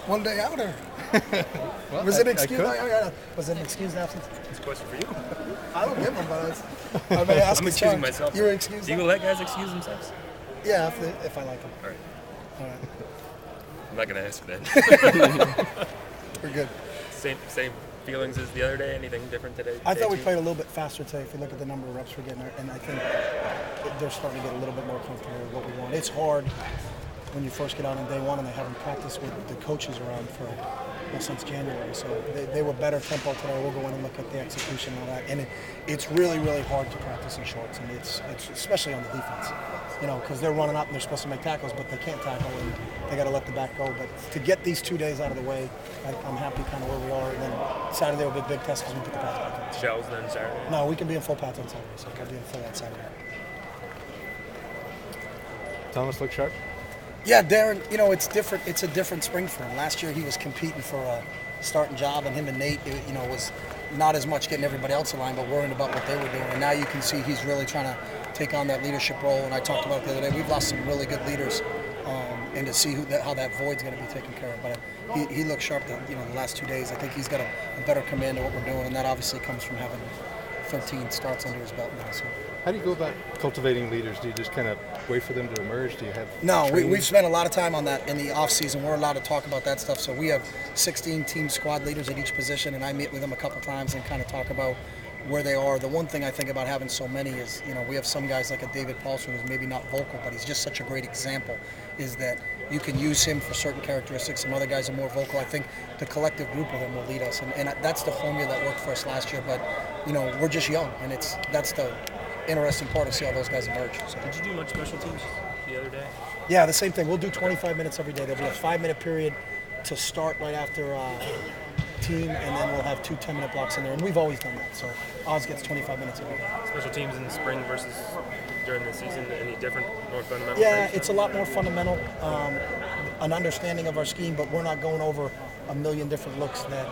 One day out, or Well, was it excused? I could. Was it an excused absence? It's a question for you. I don't give them, but I may ask. I'm excusing myself. You were excused. Do you let guys excuse themselves? Yeah, if I like them. All right. All right. I'm not gonna ask that. We're good. Same feelings as the other day. Anything different today? I thought we Day two? played a little bit faster today. If you look at the number of reps we're getting, and I think they're starting to get a little bit more comfortable with what we want. It's hard when you first get out on day one and they haven't practiced with the coaches around for since January. So they were better tempo today. We'll go in and look at the execution and all that. And it's really, really hard to practice in shorts, and it's especially on the defense. Because they're running up and they're supposed to make tackles, but they can't tackle, and they got to let the back go. But to get these 2 days out of the way, I'm happy kind of where we are. And then Saturday will be a big test because we put the pads back on. Shells then Saturday. No, we can be in full pads on Saturday, so we can be in full on Saturday. Thomas look sharp. Yeah, Darren, it's different. It's a different spring for him. Last year he was competing for a starting job, and him and Nate, was not as much getting everybody else in line, but worrying about what they were doing. And now you can see he's really trying to take on that leadership role. And I talked about it the other day. We've lost some really good leaders, and to see how that void's going to be taken care of. But he looks sharp. The last 2 days, I think he's got a better command of what we're doing, and that obviously comes from having 13 starts under his belt now. So. How do you go about cultivating leaders? Do you just kind of wait for them to emerge? Do you have No, training? we've spent a lot of time on that in the off season. We're allowed to talk about that stuff. So we have 16 team squad leaders at each position, and I meet with them a couple times and kind of talk about where they are. The one thing I think about having so many is, we have some guys like a David Paulson who's maybe not vocal, but he's just such a great example, is that you can use him for certain characteristics. Some other guys are more vocal. I think the collective group of them will lead us, and that's the formula that worked for us last year. But, we're just young, and that's the interesting part to see how those guys emerge. So. Did you do much special teams the other day? Yeah, the same thing. We'll do 25 minutes every day. There'll be a 5-minute period to start right after team, and then we'll have 2 10-minute blocks in there. And we've always done that. So Oz gets 25 minutes every day. Special teams in the spring versus during the season, any different, more fundamental? Yeah, things? it's a lot more fundamental, an understanding of our scheme, but we're not going over a million different looks that,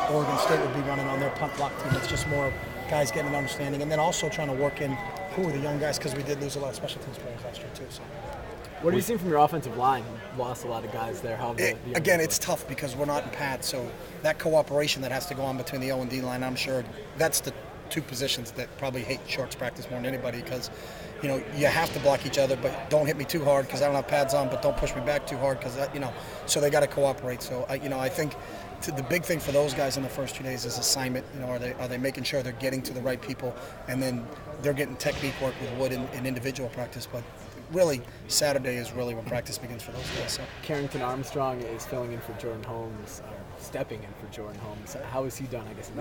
Oregon State would be running on their punt block team. It's just more guys getting an understanding, and then also trying to work in who are the young guys, because we did lose a lot of special teams players last year too. So. What are you seeing from your offensive line? You lost a lot of guys there. Again, it's tough because we're not in pads, so that cooperation that has to go on between the O and D line, I'm sure that's the 2 positions that probably hate shorts practice more than anybody, because you have to block each other, but don't hit me too hard because I don't have pads on, but don't push me back too hard because so they got to cooperate. So I think the big thing for those guys in the first 2 days is assignment. Are they making sure they're getting to the right people, and then they're getting technique work with Wood in individual practice, but really Saturday is really when practice begins for those guys. So. Carrington Armstrong is filling in for Jordan Holmes, stepping in for Jordan Holmes. How has he done, I guess?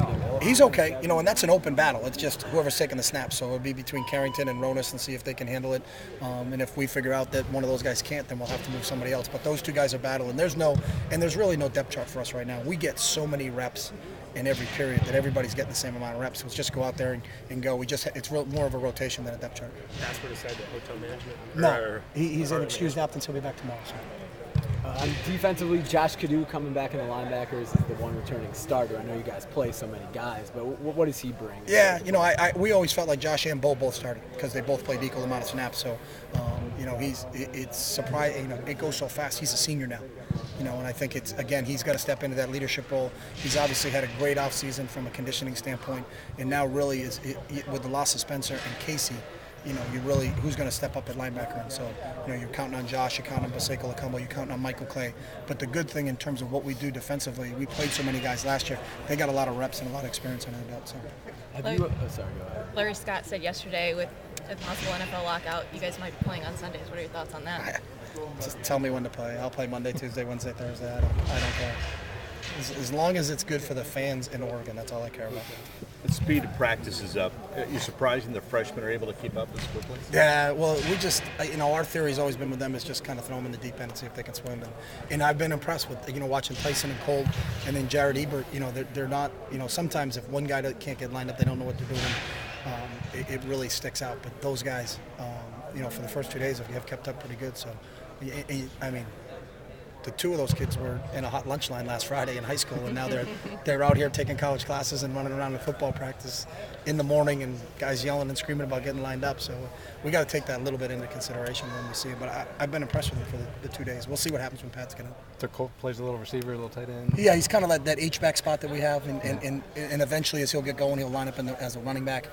He's okay, and that's an open battle. It's just whoever's taking the snap. So it'll be between Carrington and Ronas and see if they can handle it. And if we figure out that one of those guys can't, then we'll have to move somebody else. But those 2 guys are battling. There's really no depth chart for us right now. We get so many reps in every period that everybody's getting the same amount of reps. So let's just go out there and go. It's more of a rotation than a depth chart. Casper decided the hotel management? No, he's an excused absence. He'll be back tomorrow. So. Defensively, Josh Kaddu coming back in the linebackers is the one returning starter. I know you guys play so many guys, but what does he bring? Yeah, we always felt like Josh and Bo both started because they both played equal amount of snaps. So, it's surprising. It goes so fast. He's a senior now. And I think he's got to step into that leadership role. He's obviously had a great offseason from a conditioning standpoint, and now really with the loss of Spencer and Casey, who's going to step up at linebacker. And so, you're counting on Josh, you're counting on Baseko Lakumbo, you're counting on Michael Clay. But the good thing in terms of what we do defensively, we played so many guys last year, they got a lot of reps and a lot of experience under their belt. So. Sorry, go ahead. Larry Scott said yesterday with a possible NFL lockout, you guys might be playing on Sundays. What are your thoughts on that? Just tell me when to play. I'll play Monday, Tuesday, Wednesday, Thursday. I don't care. As long as it's good for the fans in Oregon, that's all I care about. The speed of practice is up. You're surprising the freshmen are able to keep up as quickly? Yeah, well, we just, our theory's always been with them is just kind of throw them in the deep end and see if they can swim. And I've been impressed with, watching Tyson and Cole and then Jared Ebert. They're not, sometimes if one guy can't get lined up, they don't know what they're doing. It really sticks out. But those guys, for the first 2 days, have kept up pretty good. So, the two of those kids were in a hot lunch line last Friday in high school, and now they're out here taking college classes and running around in football practice in the morning, and guys yelling and screaming about getting lined up. So we got to take that a little bit into consideration when we see it. But I've been impressed with him for the 2 days. We'll see what happens when Pat's going to. So Colt plays a little receiver, a little tight end. Yeah, he's kind of that H-back spot that we have, and eventually as he'll get going, he'll line up as a running back.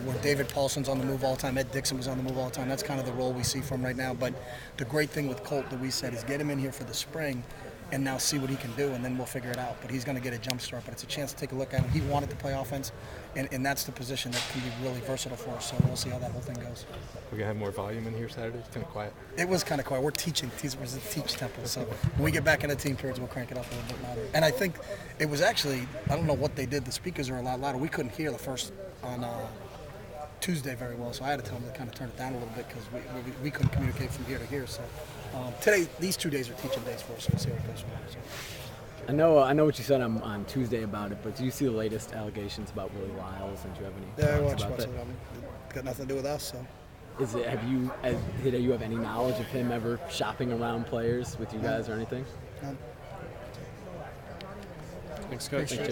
Where David Paulson's on the move all the time, Ed Dixon was on the move all the time. That's kind of the role we see from right now. But the great thing with Colt that we said is get him in here for the spring and now see what he can do, and then we'll figure it out. But he's going to get a jump start. But it's a chance to take a look at him. He wanted to play offense, and that's the position that can be really versatile for us. So we'll see how that whole thing goes. We're going to have more volume in here Saturday. It's kind of quiet. It was kind of quiet. We're teaching. It was a teach temple. So when we get back into team periods, we'll crank it up a little bit louder. And I think it was actually, I don't know what they did. The speakers are a lot louder. We couldn't hear the first on Tuesday very well, so I had to tell them to kind of turn it down a little bit because we couldn't communicate from here to here. So today, these 2 days are teaching days for us, so we'll see how it goes from there. So. I know what you said on Tuesday about it, but do you see the latest allegations about Willie Lyles, and do you have any thoughts about that? It's got nothing to do with us. So. Did you have any knowledge of him ever shopping around players with you guys or anything? No. Thanks, Coach.